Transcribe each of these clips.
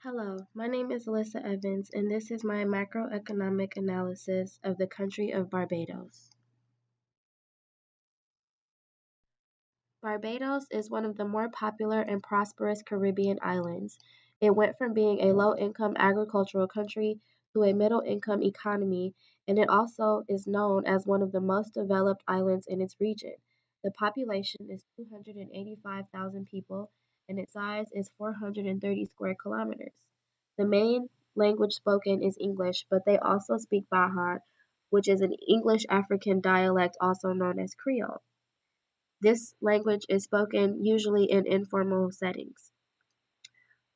Hello, my name is Alyssa Evans, and this is my macroeconomic analysis of the country of Barbados. Barbados is one of the more popular and prosperous Caribbean islands. It went from being a low-income agricultural country to a middle-income economy, and it also is known as one of the most developed islands in its region. The population is 285,000 people, and its size is 430 square kilometers. The main language spoken is English, but they also speak Bahad, which is an English African dialect also known as Creole. This language is spoken usually in informal settings.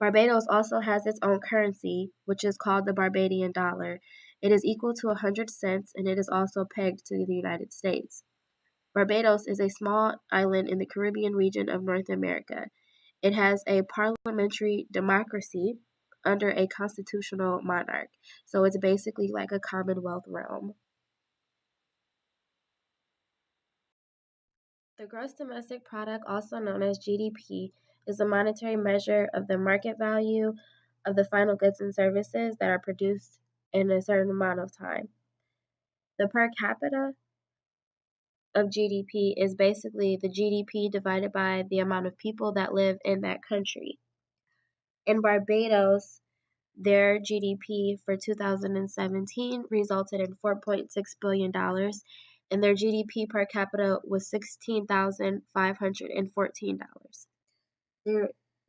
Barbados also has its own currency, which is called the Barbadian dollar. It is equal to 100 cents and it is also pegged to the United States. Barbados is a small island in the Caribbean region of North America. It has a parliamentary democracy under a constitutional monarch, so it's basically like a Commonwealth realm. The gross domestic product, also known as GDP, is a monetary measure of the market value of the final goods and services that are produced in a certain amount of time. The per capita of GDP is basically the GDP divided by the amount of people that live in that country. In Barbados, their GDP for 2017 resulted in $4.6 billion, and their GDP per capita was $16,514.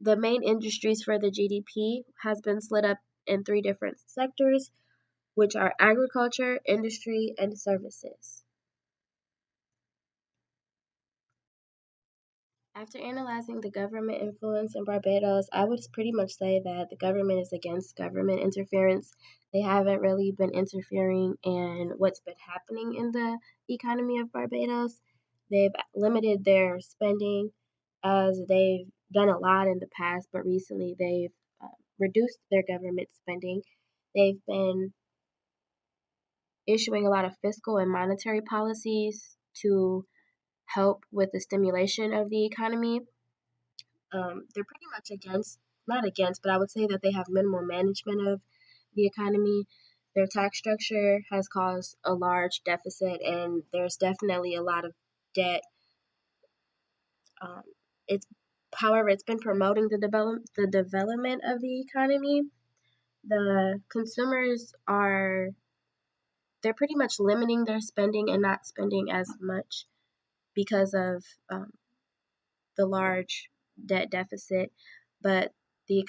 The main industries for the GDP has been split up in three different sectors, which are agriculture, industry, and services. After analyzing the government influence in Barbados, I would pretty much say that the government is against government interference. They haven't really been interfering in what's been happening in the economy of Barbados. They've limited their spending as they've done a lot in the past, but recently they've reduced their government spending. They've been issuing a lot of fiscal and monetary policies to help with the stimulation of the economy. They're pretty much against, not against, but I would say that they have minimal management of the economy. Their tax structure has caused a large deficit, and there's definitely a lot of debt. Um, it's, however, it's been promoting the development of the economy. The consumers are they're pretty much limiting their spending and not spending as much because of the large debt deficit, but the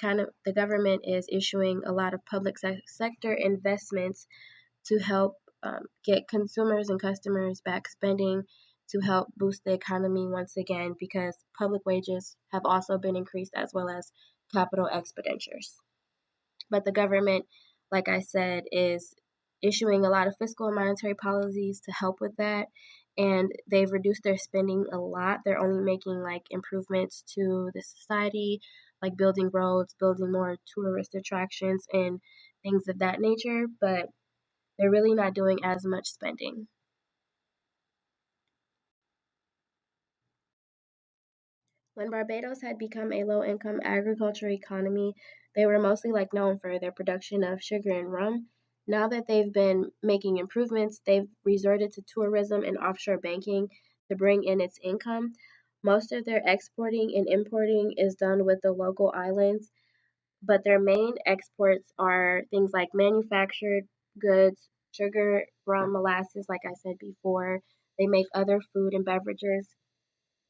government is issuing a lot of public sector investments to help get consumers and customers back spending to help boost the economy once again because public wages have also been increased as well as capital expenditures. But the government, like I said, is issuing a lot of fiscal and monetary policies to help with that. And they've reduced their spending a lot. They're only making like improvements to the society, like building roads, building more tourist attractions, and things of that nature. But they're really not doing as much spending. When Barbados had become a low-income agricultural economy, they were mostly like known for their production of sugar and rum. Now that they've been making improvements, they've resorted to tourism and offshore banking to bring in its income. Most of their exporting and importing is done with the local islands, but their main exports are things like manufactured goods, sugar, rum, molasses, like I said before. They make other food and beverages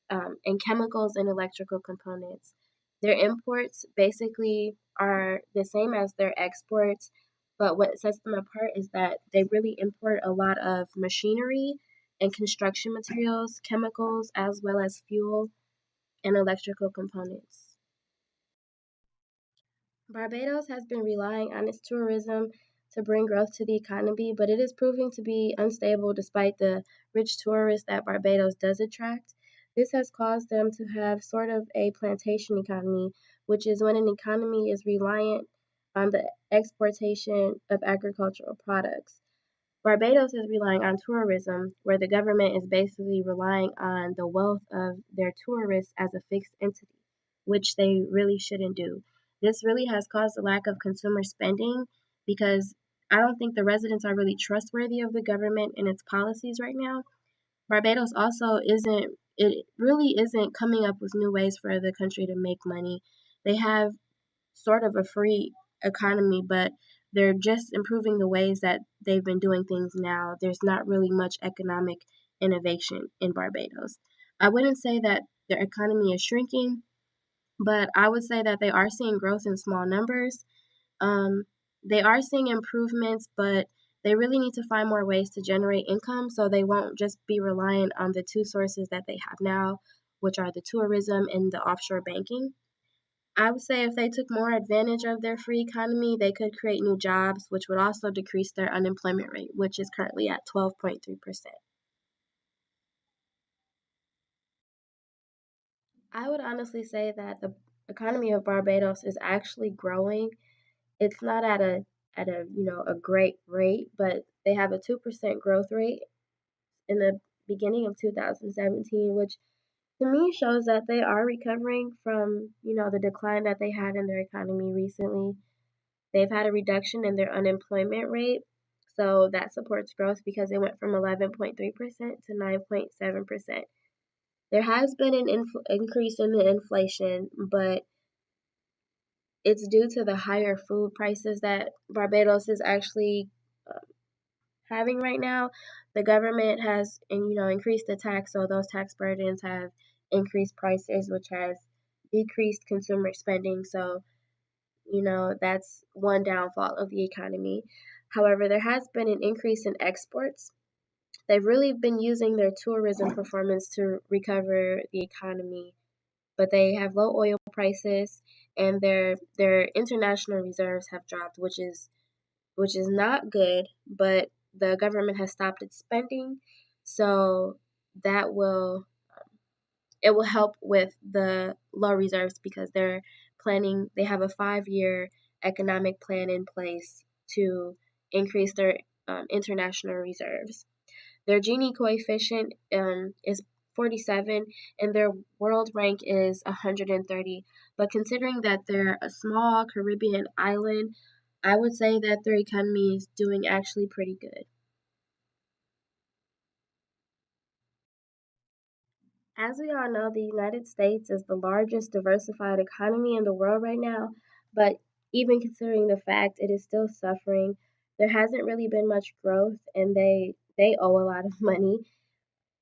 and chemicals and electrical components. Their imports basically are the same as their exports, but what sets them apart is that they really import a lot of machinery and construction materials, chemicals, as well as fuel and electrical components. Barbados has been relying on its tourism to bring growth to the economy, but it is proving to be unstable despite the rich tourists that Barbados does attract. This has caused them to have sort of a plantation economy, which is when an economy is reliant on the exportation of agricultural products. Barbados is relying on tourism, where the government is basically relying on the wealth of their tourists as a fixed entity, which they really shouldn't do. This really has caused a lack of consumer spending because I don't think the residents are really trustworthy of the government and its policies right now. Barbados also isn't it really isn't coming up with new ways for the country to make money. They have sort of a free economy, but they're just improving the ways that they've been doing things now. There's not really much economic innovation in Barbados. I wouldn't say that their economy is shrinking, but I would say that they are seeing growth in small numbers. Um, they are seeing improvements, but they really need to find more ways to generate income so they won't just be reliant on the two sources that they have now, which are the tourism and the offshore banking. I would say if they took more advantage of their free economy, they could create new jobs, which would also decrease their unemployment rate, which is currently at 12.3%. I would honestly say that the economy of Barbados is actually growing. It's not at a a great rate, but they have a 2% growth rate in the beginning of 2017, which to me shows that they are recovering from the decline that they had in their economy recently. They've had a reduction in their unemployment rate, so that supports growth because it went from 11.3% to 9.7%. There has been an increase in the inflation, but it's due to the higher food prices that Barbados is actually having right now. The government has, and increased the tax, so those tax burdens have increased prices, which has decreased consumer spending. So, that's one downfall of the economy. However, there has been an increase in exports. They've really been using their tourism performance to recover the economy, but they have low oil prices and their international reserves have dropped, which is not good, but the government has stopped its spending, so that will it will help with the low reserves because they have a 5-year economic plan in place to increase their international reserves. Their Gini coefficient is 47 and their world rank is 130. But considering that they're a small Caribbean island, I would say that their economy is doing actually pretty good. As we all know, the United States is the largest diversified economy in the world right now, but even considering the fact it is still suffering, there hasn't really been much growth and they owe a lot of money.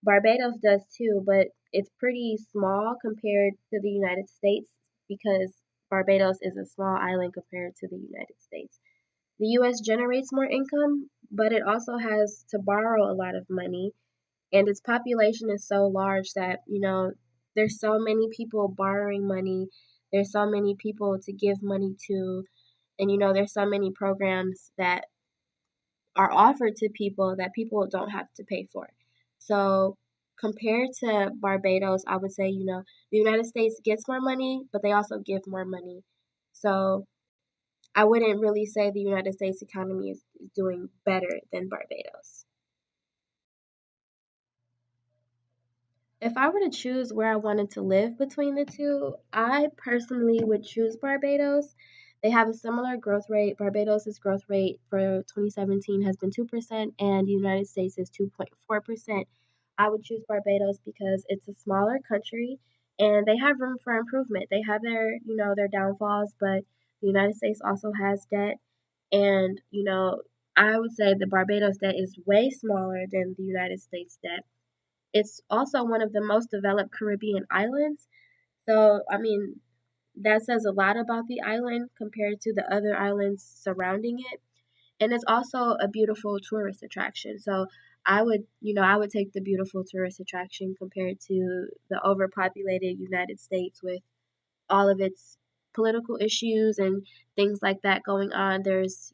Barbados does too, but it's pretty small compared to the United States because Barbados is a small island compared to the United States. The US generates more income, but it also has to borrow a lot of money, and its population is so large that, there's so many people borrowing money, there's so many people to give money to, and there's so many programs that are offered to people that people don't have to pay for. So compared to Barbados, I would say, the United States gets more money, but they also give more money. So I wouldn't really say the United States economy is doing better than Barbados. If I were to choose where I wanted to live between the two, I personally would choose Barbados. They have a similar growth rate. Barbados' growth rate for 2017 has been 2%, and the United States is 2.4%. I would choose Barbados because it's a smaller country and they have room for improvement. They have their downfalls, but the United States also has debt. And, I would say the Barbados debt is way smaller than the United States debt. It's also one of the most developed Caribbean islands. So, I mean, that says a lot about the island compared to the other islands surrounding it. And it's also a beautiful tourist attraction. So, I would take the beautiful tourist attraction compared to the overpopulated United States with all of its political issues and things like that going on. There's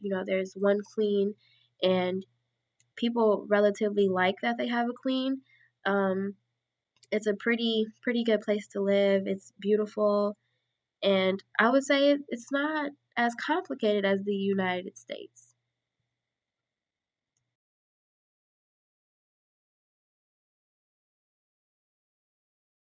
one queen and people relatively like that they have a queen. Um, it's a pretty good place to live. It's beautiful, and I would say it's not as complicated as the United States.